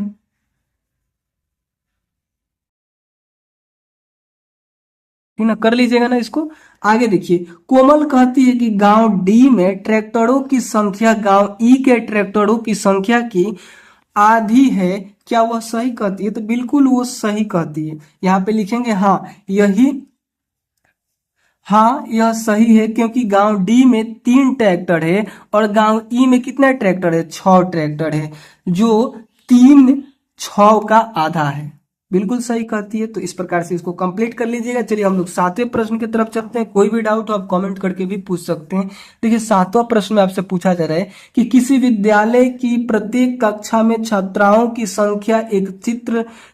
[SPEAKER 1] ठीक ना। कर लीजिएगा ना इसको। आगे देखिए, कोमल कहती है कि गांव डी में ट्रैक्टरों की संख्या गांव ई के ट्रैक्टरों की संख्या की आधी है, क्या वह सही कहती है। तो बिल्कुल वो सही कहती है, यहाँ पे लिखेंगे हाँ यह सही है, क्योंकि गांव डी में 3 ट्रैक्टर है और गांव ई में कितना ट्रैक्टर है, 6 ट्रैक्टर है, जो 3 6 का आधा है, बिल्कुल सही कहती है। तो इस प्रकार से इसको कंप्लीट कर लीजिएगा। चलिए हम लोग 7वें प्रश्न की तरफ चलते हैं। कोई भी डाउट हो आप कमेंट करके भी पूछ सकते हैं। देखिए 7वां प्रश्न में आपसे पूछा जा रहा है कि किसी विद्यालय की प्रत्येक कक्षा में छात्राओं की संख्या एक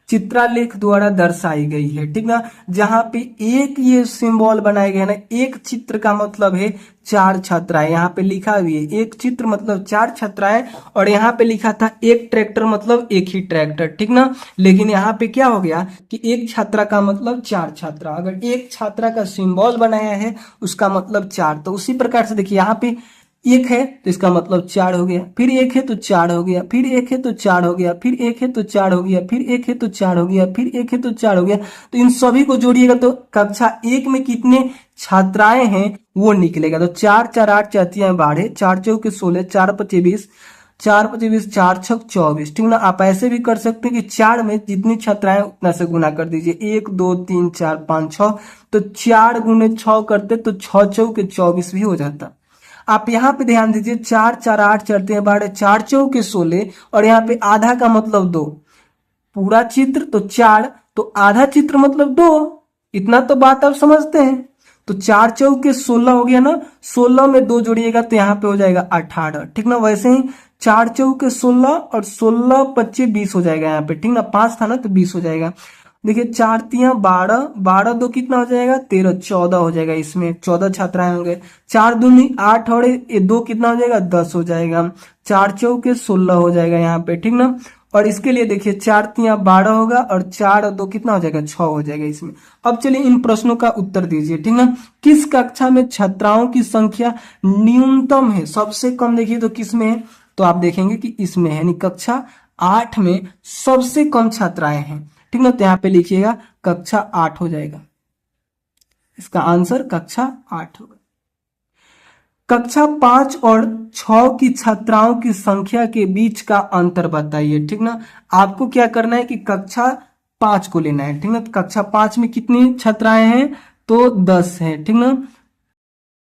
[SPEAKER 1] चित्रालेख द्वारा दर्शाई गई है, ठीक ना। जहां पे एक ये सिंबल बनाए गए ना, एक चित्र का मतलब है 4 छात्राएं, यहाँ पे लिखा भी है एक चित्र मतलब 4 छात्राएं, और यहाँ पे लिखा था एक ट्रैक्टर मतलब एक ही ट्रैक्टर, ठीक ना। लेकिन यहाँ पे क्या हो गया कि एक छात्रा का मतलब 4 छात्रा, अगर एक छात्रा का सिंबल बनाया है उसका मतलब 4, तो उसी प्रकार से देखिए यहाँ पे एक है तो इसका मतलब 4 हो गया, फिर एक है तो 4 हो गया, फिर एक है तो 4 हो गया, फिर एक है तो 4 हो गया, फिर एक है तो 4 हो गया, फिर एक है तो 4 हो गया। तो इन सभी को जोड़िएगा तो कक्षा 1 में कितने छात्राएं हैं वो निकलेगा। तो 4 4 8 4 12, 4 चौके 16, 4 5 20, 4 5 20, 4 6 24, ठीक ना। आप ऐसे भी कर सकते हैं कि 4 में जितनी छात्राएं उतना से गुना कर दीजिए, 1 2 3 4 5 6, तो 4 गुने 6 करते तो 6 चौके 24 भी हो जाता। आप यहाँ पे ध्यान दीजिए, 4 4 8 4 12, 4 चौके 16, और यहाँ पे आधा का मतलब 2, पूरा चित्र तो 4, तो आधा चित्र मतलब 2, इतना तो बात आप समझते हैं। तो 4 चौके 16 हो गया ना, 16 में 2 जोड़िएगा तो यहाँ पे हो जाएगा 18, ठीक ना। वैसे ही 4 चौके 16 और 16 25 20 हो जाएगा यहाँ पे, ठीक ना, 5 था ना तो 20 हो जाएगा। देखिए 4 तिया 12, 12 दो कितना हो जाएगा 13, 14 हो जाएगा, इसमें 14 छात्राएं होंगे। 4 दूनी 8 और ये 2 कितना हो जाएगा 10 हो जाएगा, 4 चौके 16 हो जाएगा यहाँ पे, ठीक ना। और इसके लिए देखिए 4 तिया 12 होगा और 4 और 2 कितना हो जाएगा 6 हो जाएगा इसमें। अब चलिए इन प्रश्नों का उत्तर दीजिए, ठीक ना। किस कक्षा में छात्राओं की संख्या न्यूनतम है, सबसे कम देखिए तो किस में है, तो आप देखेंगे कि इसमें है, यानी कक्षा 8 में सबसे कम छात्राएं हैं, ठीक ना। तो यहाँ पे लिखिएगा कक्षा 8 हो जाएगा, इसका आंसर कक्षा 8 होगा। कक्षा 5 और 6 की छात्राओं की संख्या के बीच का अंतर बताइए, ठीक ना। आपको क्या करना है कि कक्षा 5 को लेना है, ठीक ना। तो कक्षा 5 में कितनी छात्राएं हैं तो 10 है, ठीक ना।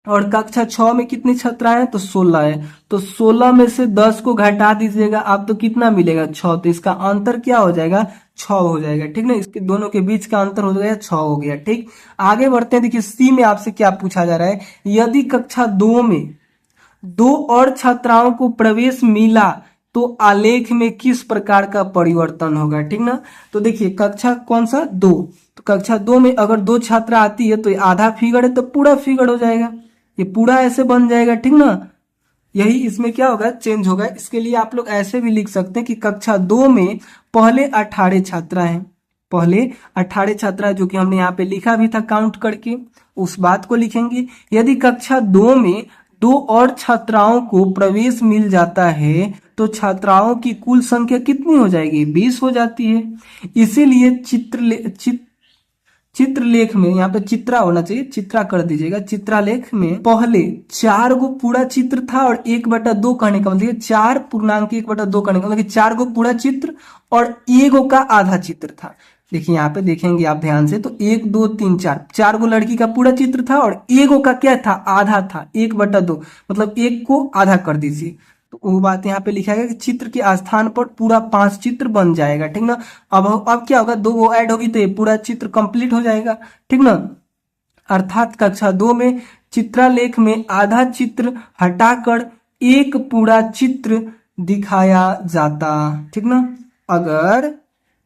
[SPEAKER 1] और कक्षा 6 में कितनी छात्राएं हैं तो 16 है, तो 16 में से 10 को घटा दीजिएगा आप तो कितना मिलेगा 6, तो इसका अंतर क्या हो जाएगा 6 हो जाएगा, ठीक ना। इसके दोनों के बीच का अंतर हो गया 6 हो गया, ठीक। आगे बढ़ते हैं, देखिए सी में आपसे क्या पूछा जा रहा है, यदि कक्षा 2 में 2 और छात्राओं को प्रवेश मिला तो आलेख में किस प्रकार का परिवर्तन होगा, ठीक ना। तो देखिए कक्षा कौन सा 2, तो कक्षा 2 में अगर 2 छात्रा आती है तो ये आधा फिगर है तो पूरा फिगर हो जाएगा, ये पूरा ऐसे बन जाएगा, ठीक ना। यही इसमें क्या होगा चेंज होगा। इसके लिए आप लोग ऐसे भी लिख सकते हैं कि कक्षा 2 में पहले 18 छात्रा हैं, पहले 18 छात्रा, जो कि हमने यहाँ पे लिखा भी था काउंट करके, उस बात को लिखेंगे। यदि कक्षा 2 में 2 और छात्राओं को प्रवेश मिल जाता है तो छात्राओं की कुल संख्या कितनी हो जाएगी 20 हो जाती है। इसीलिए चित्रलेख में, यहाँ पे चित्रा होना चाहिए, चित्रा कर दीजिएगा, चित्रालेख में पहले 4 गो पूरा चित्र था और 1/2 कहने का मतलब 4 पूर्णांक 1/2 कहने का मतलब 4 गो पूरा चित्र और 1 गो का आधा चित्र था। देखिए यहाँ पे देखेंगे आप ध्यान से, तो 1 2 3 4, 4 गो लड़की का पूरा चित्र था और 1 गो का क्या था आधा था, 1/2 मतलब 1 को आधा कर दीजिए, तो वो बात यहाँ पे लिखा है कि चित्र के स्थान पर पूरा 5 चित्र बन जाएगा, ठीक ना। अब क्या होगा 2 वो ऐड होगी तो ये पूरा चित्र कंप्लीट हो जाएगा, ठीक ना। अर्थात कक्षा 2 में चित्रालेख में आधा चित्र हटाकर एक पूरा चित्र दिखाया जाता, ठीक ना। अगर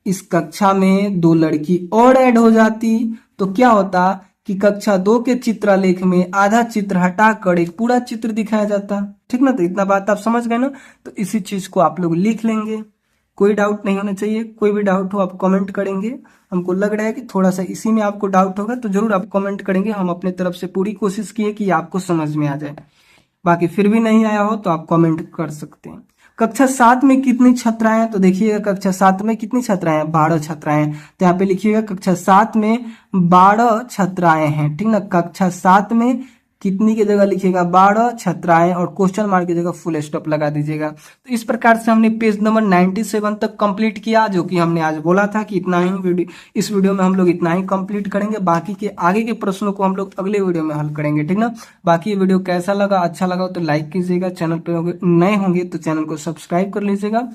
[SPEAKER 1] इस कक्षा में 2 लड़की और ऐड हो जाती तो क्या होता कि कक्षा 2 के चित्रालेख में आधा चित्र हटाकर एक पूरा चित्र दिखाया जाता, ठीक ना। तो इतना बात आप समझ गए ना, तो इसी चीज को आप लोग लिख लेंगे, कोई डाउट नहीं होना चाहिए। कोई भी डाउट हो आप कमेंट करेंगे, हमको लग रहा है कि थोड़ा सा इसी में आपको डाउट होगा तो जरूर आप कमेंट करेंगे, हम अपने तरफ से पूरी कोशिश किए कि आपको समझ में आ जाए। बाकी फिर भी नहीं आया हो तो आप कमेंट कर सकते हैं। कक्षा 7 में कितनी छात्राएं हैं, तो देखिएगा कक्षा 7 में कितनी छात्राएं हैं 12 छात्राएं हैं, तो यहाँ पे लिखिएगा कक्षा 7 में 12 छात्राएं हैं, ठीक ना। कक्षा 7 में कितनी की जगह लिखिएगा 12 छात्राएं और क्वेश्चन मार्क की जगह फुल स्टॉप लगा दीजिएगा। तो इस प्रकार से हमने पेज नंबर 97 तक कंप्लीट किया, जो कि हमने आज बोला था कि इतना ही वीडियो, इस वीडियो में हम लोग इतना ही कंप्लीट करेंगे, बाकी के आगे के प्रश्नों को हम लोग अगले वीडियो में हल करेंगे, ठीक ना। बाकी ये वीडियो कैसा लगा, अच्छा लगा तो लाइक कीजिएगा, चैनल पे नए होंगे तो चैनल को सब्सक्राइब कर लीजिएगा।